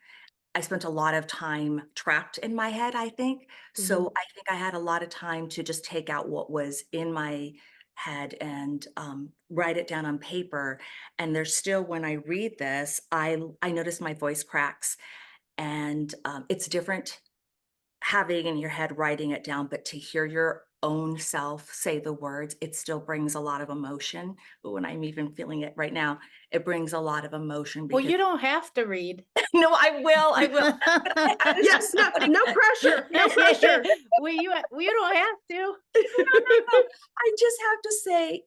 I spent a lot of time trapped in my head, I think. So Mhm. I think I had a lot of time to just take out what was in my head and write it down on paper. And there's still, when I read this, I notice my voice cracks, and it's different having in your head, writing it down, but to hear your own self say the words, it still brings a lot of emotion. But when I'm even feeling it right now, it brings a lot of emotion Well, because you don't have to read. no, I will. But Yes, no, no pressure, no pressure. Well, you don't have to. no, no. I just have to say,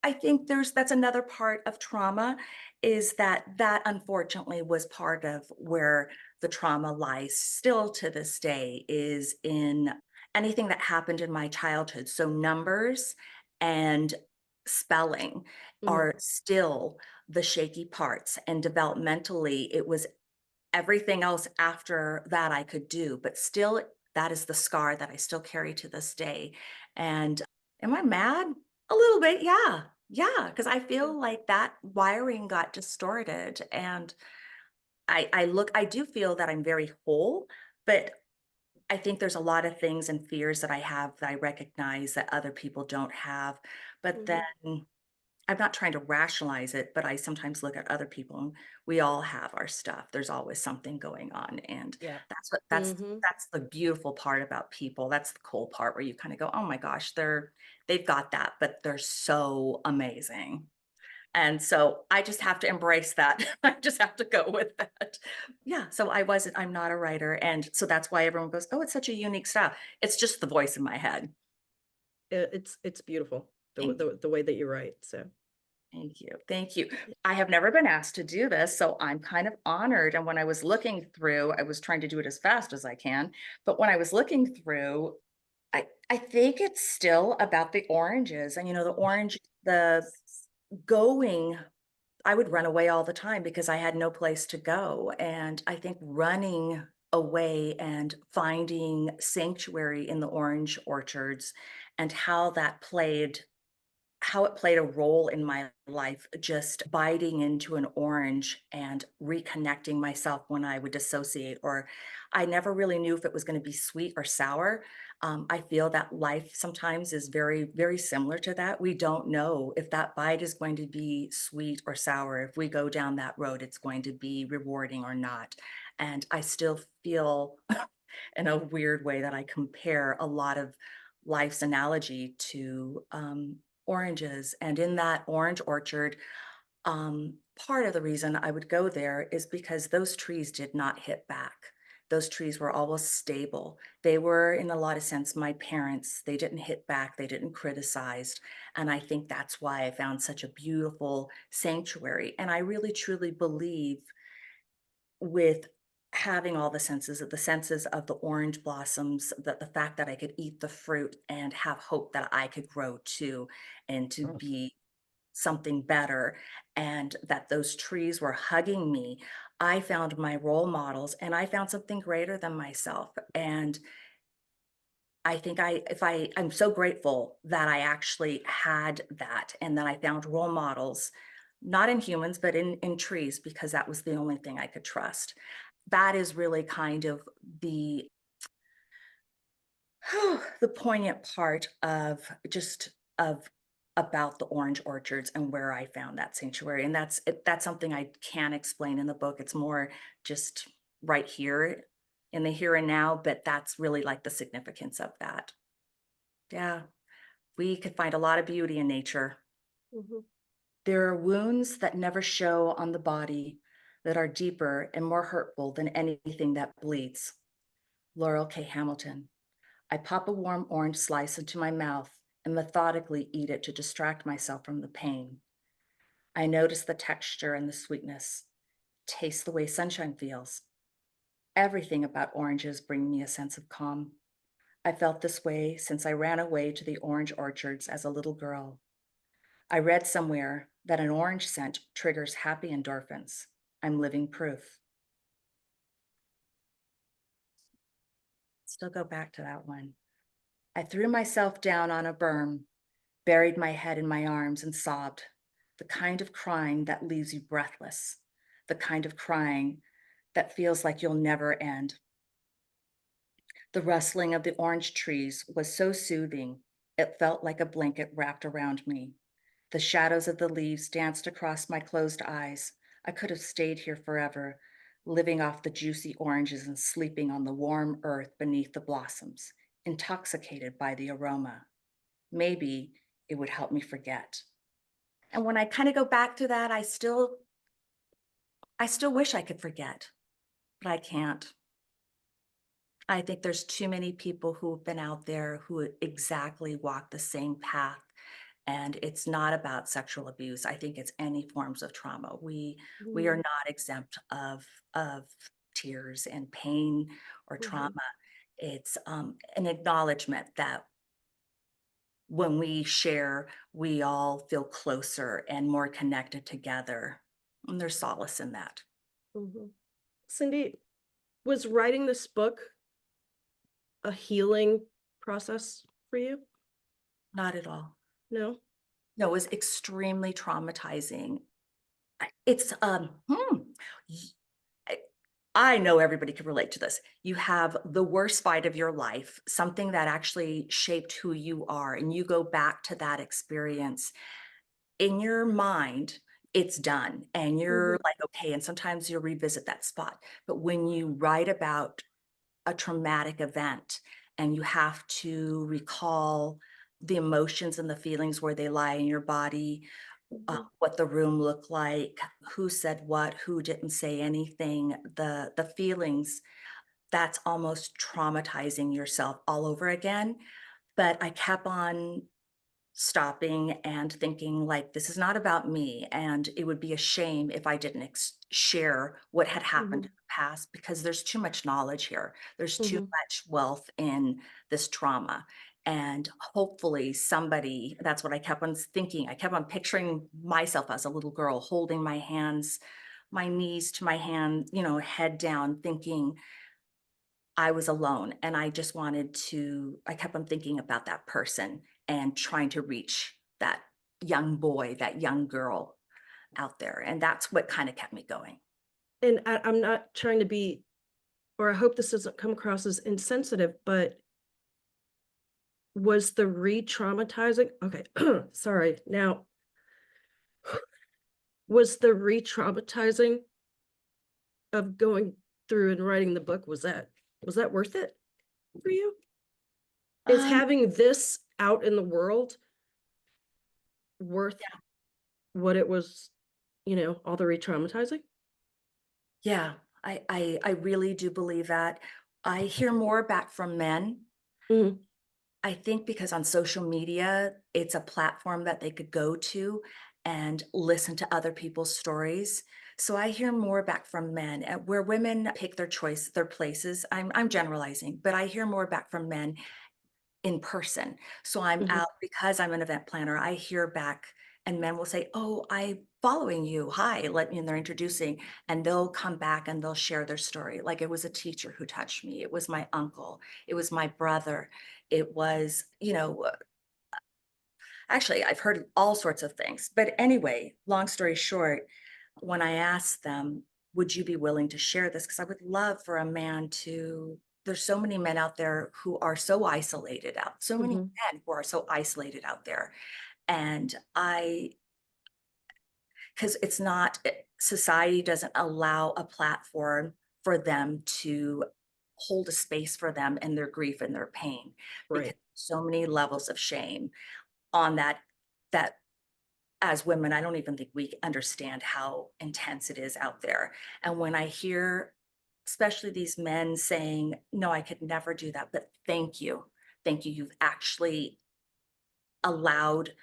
I think that's another part of trauma is that unfortunately was part of where the trauma lies still to this day is in anything that happened in my childhood. So numbers and spelling Mhm, are still the shaky parts. And developmentally, it was everything else after that I could do, but still, that is the scar that I still carry to this day. And am I mad? A little bit, yeah. Yeah, because I mm, feel like that wiring got distorted. And I do feel that I'm very whole, but I think there's a lot of things and fears that I have that I recognize that other people don't have. But then mhm. I'm not trying to rationalize it, but I sometimes look at other people and we all have our stuff. There's always something going on. And Yeah. that's what Mhm. that's the beautiful part about people. That's the cool part where you kind of go, oh my gosh, they've got that, but they're so amazing. And so I just have to embrace that. I just have to go with that. Yeah. So I'm not a writer. And so that's why everyone goes, oh, it's such a unique style. It's just the voice in my head. It's beautiful Thank you. the way that you write, so. Thank you. Thank you. I have never been asked to do this, so I'm kind of honored. And when I was looking through, I was trying to do it as fast as I can. But when I was looking through, I think it's still about the oranges. And the orange, the going, I would run away all the time because I had no place to go. And I think running away and finding sanctuary in the orange orchards and how it played a role in my life, just biting into an orange and reconnecting myself when I would dissociate, or I never really knew if it was going to be sweet or sour. I feel that life sometimes is very, very similar to that. We don't know if that bite is going to be sweet or sour. If we go down that road, it's going to be rewarding or not. And I still feel in a weird way that I compare a lot of life's analogy to oranges. And in that orange orchard, part of the reason I would go there is because those trees did not hit back. Those trees were always stable. They were, in a lot of sense, my parents. They didn't hit back, they didn't criticize. And I think that's why I found such a beautiful sanctuary. And I really truly believe with having all the senses of the orange blossoms, that the fact that I could eat the fruit and have hope that I could grow too and to Mm. be something better, and that those trees were hugging me. I found my role models and I found something greater than myself. And I think I'm so grateful that I actually had that and that I found role models, not in humans, but in trees, because that was the only thing I could trust. That is really kind of the the poignant part of just of about the orange orchards and where I found that sanctuary. And that's something I can't explain in the book. It's more just right here in the here and now, but that's really like the significance of that. Yeah, we could find a lot of beauty in nature. Mhm. There are wounds that never show on the body that are deeper and more hurtful than anything that bleeds. Laurel K. Hamilton. I pop a warm orange slice into my mouth and methodically eat it to distract myself from the pain. I notice the texture and the sweetness, taste the way sunshine feels. Everything about oranges bring me a sense of calm. I felt this way since I ran away to the orange orchards as a little girl. I read somewhere that an orange scent triggers happy endorphins. I'm living proof. Still go back to that one. I threw myself down on a berm, buried my head in my arms, and sobbed. The kind of crying that leaves you breathless. The kind of crying that feels like you'll never end. The rustling of the orange trees was so soothing, it felt like a blanket wrapped around me. The shadows of the leaves danced across my closed eyes. I could have stayed here forever, living off the juicy oranges and sleeping on the warm earth beneath the blossoms, intoxicated by the aroma. Maybe it would help me forget. And when I kind of go back to that, I still wish I could forget, but I can't. I think there's too many people who've been out there who exactly walk the same path. And it's not about sexual abuse. I think it's any forms of trauma. We are Mm, not exempt of tears and pain or trauma. mhm, It's an acknowledgement that when we share, we all feel closer and more connected together. And there's solace in that. mhm. Cindy, was writing this book a healing process for you? Not at all. No? No, it was extremely traumatizing. It's y- I I know everybody can relate to this. You have the worst fight of your life, something that actually shaped who you are, and you go back to that experience. In your mind, it's done, and you're Mhm, like, okay, and sometimes you'll revisit that spot. But when you write about a traumatic event and you have to recall the emotions and the feelings where they lie in your body, mhm, what the room looked like, who said what, who didn't say anything, the feelings, that's almost traumatizing yourself all over again. But I kept on stopping and thinking like this is not about me, and it would be a shame if I didn't share what had happened in mhm, the past, because there's too much knowledge here, there's too mhm, much wealth in this trauma. And hopefully somebody, that's what I kept on thinking, I kept on picturing myself as a little girl holding my hands, my knees to my hand, head down, thinking I was alone, and I just wanted to I kept on thinking about that person and trying to reach that young boy, that young girl out there, and that's what kinda kept me going. and I'm not trying to be, or I hope this doesn't come across as insensitive, but was the re-traumatizing, okay, sorry, now, was the re-traumatizing of going through and writing the book, was that worth it for you? Is Um, having this out in the world worth what it was, all the re-traumatizing? yeah, I really do believe that. I hear more back from men. Mhm, I think because on social media, it's a platform that they could go to and listen to other people's stories. So I hear more back from men, where women pick their choice, their places. I'm generalizing, but I hear more back from men in person. So I'm mhm, out because I'm an event planner. I hear back and men will say, "Oh, I'm following you. Hi." And they're introducing, and they'll come back and they'll share their story. Like it was a teacher who touched me. It was my uncle. It was my brother. It was, actually, I've heard all sorts of things. But anyway, long story short, when I asked them, would you be willing to share this? Because I would love for a man to, there's so many men out there who are so isolated out, so many mhm, men who are so isolated out there. And because it's not, society doesn't allow a platform for them to hold a space for them and their grief and their pain, because right. so many levels of shame on that as women, I don't even think we understand how intense it is out there. And when I hear, especially these men saying, no, I could never do that, but thank you. Thank you. You've actually allowed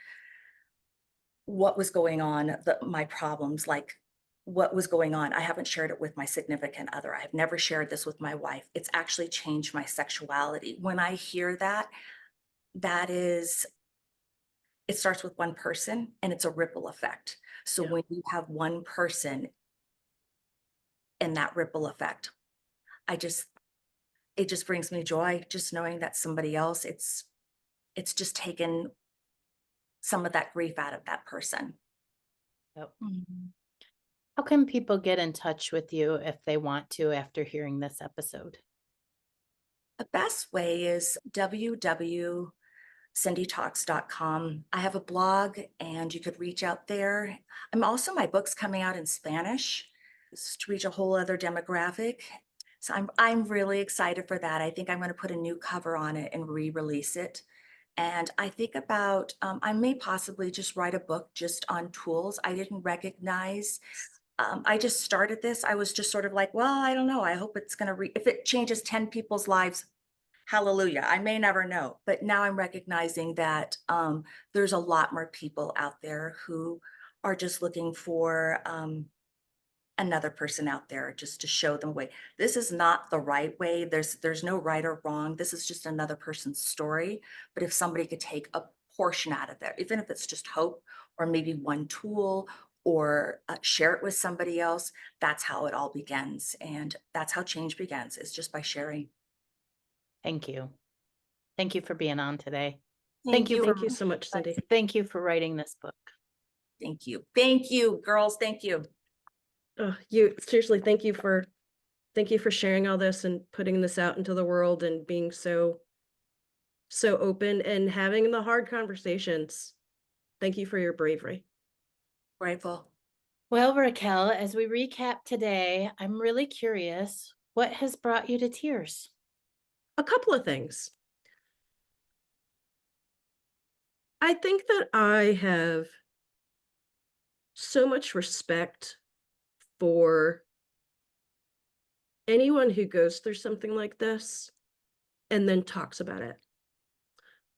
what was going on, my problems, like what was going on. I haven't shared it with my significant other. I have never shared this with my wife. It's actually changed my sexuality. When I hear that, that is it starts with one person and it's a ripple effect. So Yeah. when you have one person in that ripple effect, I just it just brings me joy just knowing that somebody else, it's just taken some of that grief out of that person. Yep. Mhm. How can people get in touch with you if they want to after hearing this episode? The best way is www.cindytalks.com. I have a blog and you could reach out there. My book's coming out in Spanish. to reach a whole other demographic. So I'm really excited for that. I think I'm going to put a new cover on it and re-release it. And I think about I may possibly just write a book just on tools I didn't recognize. I just started this. I was just sort of like, well, I don't know. I hope it's going to if it changes 10 people's lives. Hallelujah. I may never know, but now I'm recognizing that there's a lot more people out there who are just looking for another person out there just to show them a way. This is not the right way. There's no right or wrong. This is just another person's story. But if somebody could take a portion out of there, even if it's just hope or maybe one tool or share it with somebody else, that's how it all begins. And that's how change begins, is just by sharing. Thank you. Thank you for being on today. Thank you. Thank you so much, Cindy. Thank you for writing this book. Thank you. Thank you, girls. Thank you. You seriously, thank you for sharing all this and putting this out into the world and being so open and having the hard conversations. Thank you for your bravery. Grateful. Well, Raquel, as we recap today, I'm really curious, what has brought you to tears? A couple of things. I think that I have so much respect for anyone who goes through something like this and then talks about it.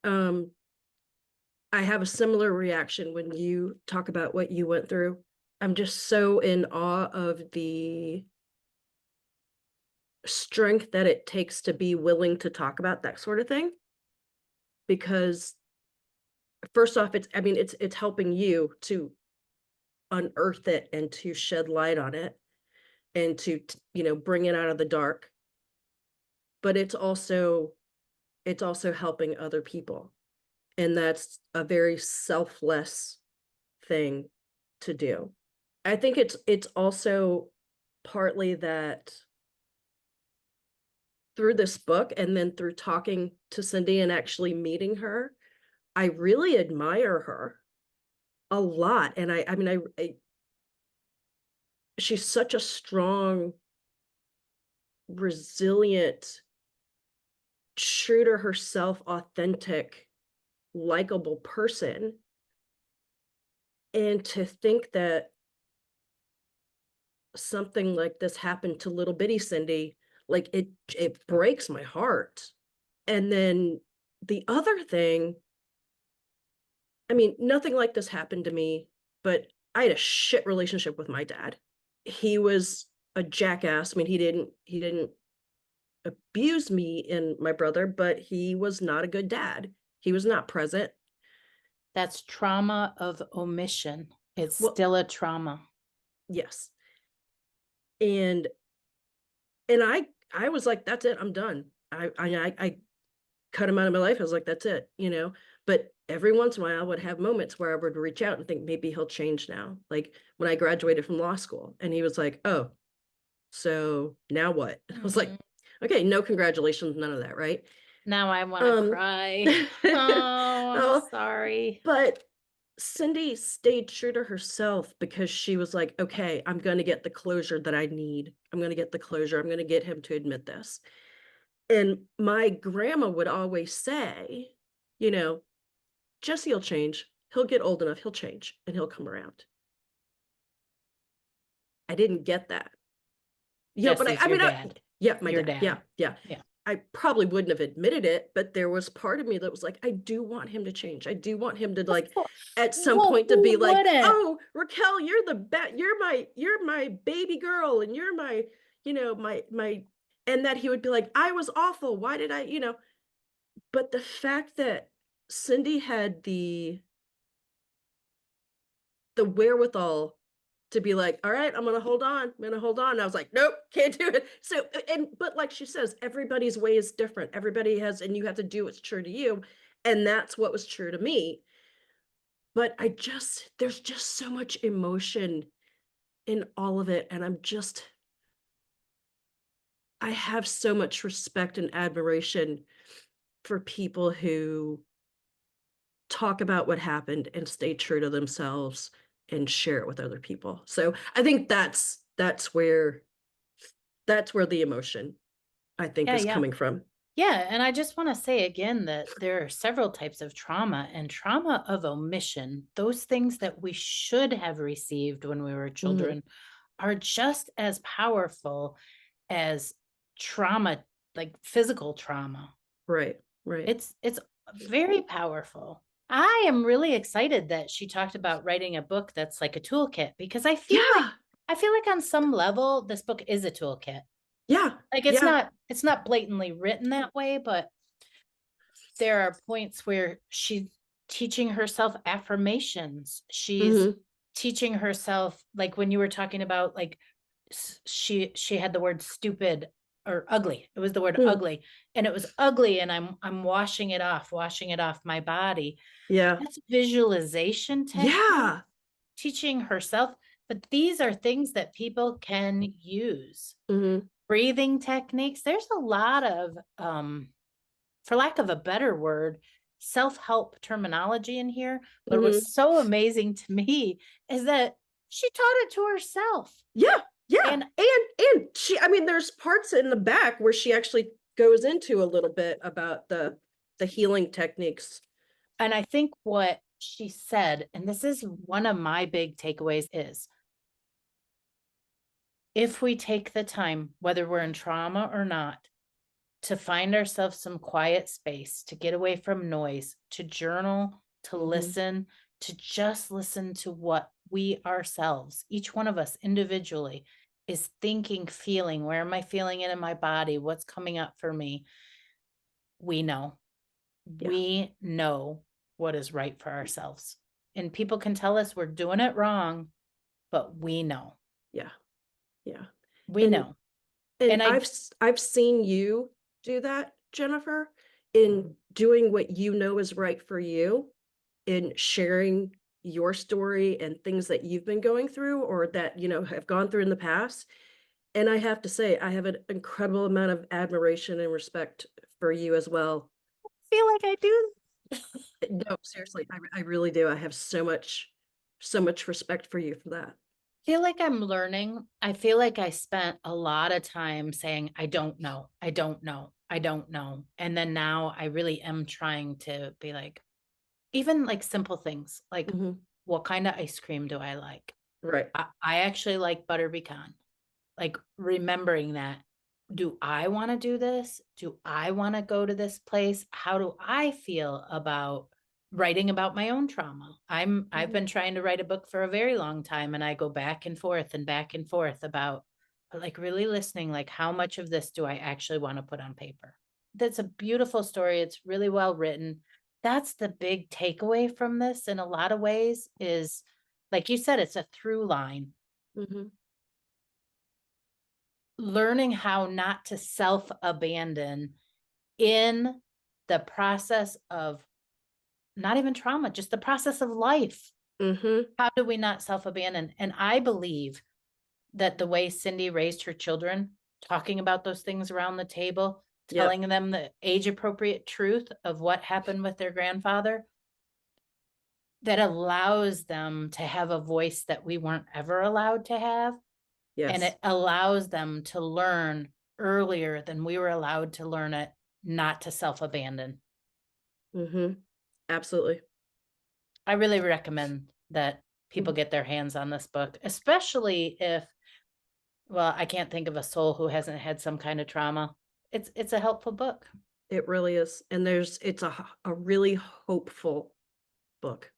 I have a similar reaction when you talk about what you went through. I'm just so in awe of the strength that it takes to be willing to talk about that sort of thing. Because first off, it's helping you to unearth it and to shed light on it and to, bring it out of the dark. But it's also helping other people. And that's a very selfless thing to do. I think it's also partly that through this book and then through talking to Cindy and actually meeting her, I really admire her a lot. And she's such a strong, resilient, true to herself, authentic, likable person. And to think that something like this happened to little bitty Cindy, like it breaks my heart. And then the other thing, nothing like this happened to me, but I had a shit relationship with my dad. He was a jackass. He didn't abuse me and my brother, but he was not a good dad. He was not present. That's trauma of omission. It's Well, still a trauma. yes. And I was like, that's it, I'm done. I cut him out of my life. I was like, that's it. But every once in a while I would have moments where I would reach out and think maybe he'll change now. Like when I graduated from law school and he was like, oh, so now what? I was like, okay, no congratulations, none of that, right? Now I want to cry. Oh, I'm Oh, sorry. but Cindy stayed true to herself because she was like, okay, I'm going to get the closure that I need. I'm going to get the closure. I'm going to get him to admit this. And my grandma would always say, Jesse will change. He'll get old enough. He'll change and he'll come around. I didn't get that. Yeah, but Jesse's your dad. yeah, my Your dad. dad. Yeah. I probably wouldn't have admitted it, but there was part of me that was like, I do want him to change. I do want him to at some Well, point to who be like, wouldn't? oh, Raquel, you're the best. You're my baby girl, and you're my, my, and that he would be like, I was awful. Why did I. But the fact that Cindy had the wherewithal to be like, all right, I'm gonna hold on. I'm gonna hold on. And I was like, nope, can't do it. So, but like she says, everybody's way is different. Everybody has, and you have to do what's true to you. And that's what was true to me. But there's just so much emotion in all of it. And I have so much respect and admiration for people who talk about what happened and stay true to themselves and share it with other people. So I think that's that's where the emotion, I think, Yeah, is yeah. coming from. Yeah, and I just want to say again that there are several types of trauma, and trauma of omission, those things that we should have received when we were Mhm. children, are just as powerful as trauma, like physical trauma. Right, right. It's very powerful. I am really excited that she talked about writing a book that's like a toolkit, because Yeah, I feel like on some level this book is a toolkit. yeah, Like yeah. it's not blatantly written that way, but there are points where she's teaching herself affirmations. She's Mhm. teaching herself, like when you were talking about like she had the word stupid or ugly. It was the word Mm. ugly, and it was ugly, and I'm washing it off my body. Yeah. That's visualization technique, Yeah. teaching herself. But these are things that people can use. Mhm. Breathing techniques. There's a lot of for lack of a better word, self-help terminology in here. But Mhm. what's so amazing to me is that she taught it to herself. Yeah, yeah, And and she, I mean, there's parts in the back where she actually goes into a little bit about the healing techniques. and I think what she said, and this is one of my big takeaways, is if we take the time, whether we're in trauma or not, to find ourselves some quiet space, to get away from noise, to journal, to Mhm. listen, to just listen to what we ourselves, each one of us individually, is thinking, feeling. Where am I feeling it in my body? What's coming up for me? We know. Yeah, We know what is right for ourselves. And people can tell us we're doing it wrong, but we know. yeah, yeah, We and know. and And I I've seen you do that, Jennifer, in doing what you know is right for you, in sharing your story and things that you've been going through or that, have gone through in the past. And I have to say, I have an incredible amount of admiration and respect for you as well. feel like I do. No, seriously, I really do. I have so much respect for you for that. Feel like I'm learning. I feel like I spent a lot of time saying, I don't know. I don't know. I don't know. And then now I really am trying to be like, even like simple things like, Mhm. what kind of ice cream do I like? Right. I actually like butter pecan. Like remembering that. Do I want to do this? Do I want to go to this place? How do I feel about writing about my own trauma? I've Mhm. been trying to write a book for a very long time, and I go back and forth about like really listening, like how much of this do I actually want to put on paper? That's a beautiful story. It's really well written. That's the big takeaway from this in a lot of ways is like you said, it's a through line. Mhm. Learning how not to self-abandon in the process of not even trauma, just the process of life. Mhm. How do we not self-abandon? And I believe that the way Cindy raised her children, talking about those things around the table, Yep. telling them the age-appropriate truth of what happened with their grandfather, that allows them to have a voice that we weren't ever allowed to have. And Yes. it allows them to learn earlier than we were allowed to learn it, not to self-abandon. Mhm. Absolutely. I really recommend that people Mhm. get their hands on this book, especially if, well, I can't think of a soul who hasn't had some kind of trauma. It's a helpful book. It really is. And it's a really hopeful book.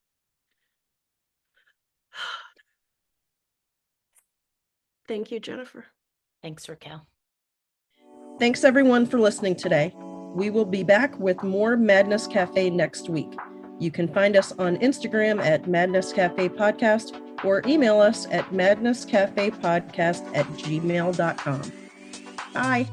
Thank you, Jennifer. Thanks, Raquel. Thanks everyone for listening today. We will be back with more Madness Cafe next week. You can find us on Instagram at Madness Cafe Podcast or email us at madnesscafepodcast@gmail.com. Bye.